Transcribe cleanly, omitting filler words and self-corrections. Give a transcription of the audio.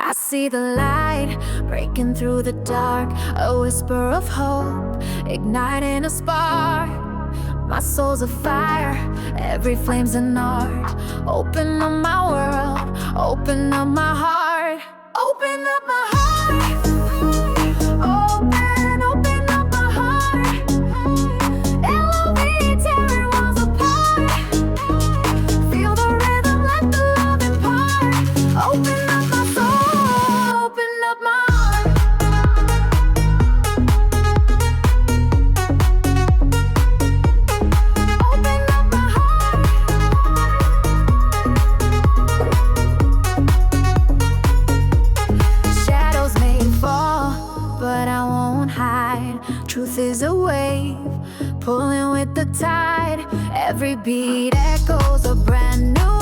I see the light breaking through the dark, a whisper of hope, igniting a spark. My soul's a fire, every flame's an art. Open up my world, open up my heart. Open up my heart. Open up my heart. L-O-V-E, tearing walls apart. Feel the rhythm, let the love impart. Open up my soul, open up my heart. Open up my heart. Shadows may fall, but I won't hide. Truth is a wave, pulling with the tide. Every beat echoes a brand new